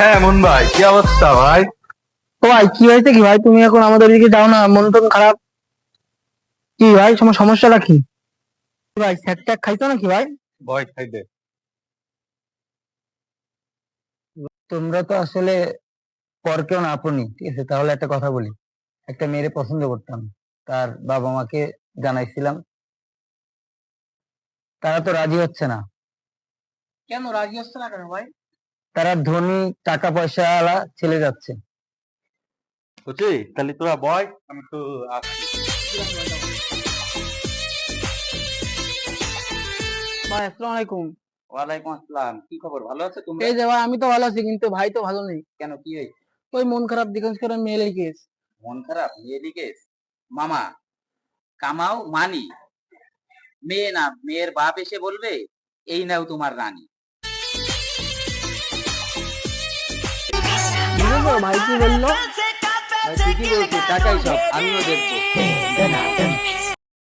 হ্যাঁ মন ভাই, কি অবস্থা ভাই? ও ভাই, কি হয়েছে কি ভাই? তুমি এখন আমাদের দিকে যাও না, মন টন খারাপ। কি ভাই, তোমার সমস্যাটা কি? কি ভাই, স্যাক ট্যাক খাইছো নাকি ভাই? ভয় খাই দে। তোমরা তো আসলে পর কেউ না আপনি, ঠিক আছে? তাহলে একটা কথা বলি, একটা মেয়েরে পছন্দ করতাম, তার বাবা মাকে জানাইছিলাম, তারা তো রাজি হচ্ছে না। কেন রাজি হচ্ছে না কেন ভাই? তারা ধনী, টাকা পয়সা আলা ছেলে যাচ্ছে। বুঝছি, তাহলে তোরা বয়, আমি তো আসছি। ভাই আসসালামু আলাইকুম। ওয়ালাইকুম আসসালাম। কি খবর, ভালো আছো তোমরা? এই যে ভাই, আমি তো ভালো আছি, কিন্তু ভাই তো ভালো নেই। কেন, কি হয়েছে? ওই মন খারাপ, জিজ্ঞেস করে মেয়ে লেগেছে। মন খারাপ, মেয়ে লিগেস? মামা, কামাও মানি, মেয়ে না মেয়ের বাপ এসে বলবে এই নাও তোমার রানী। বুঝেছো ভাই কি বললো? ভাই ঠিকই বলছি, টাকাই সব, আমিও দেখবো।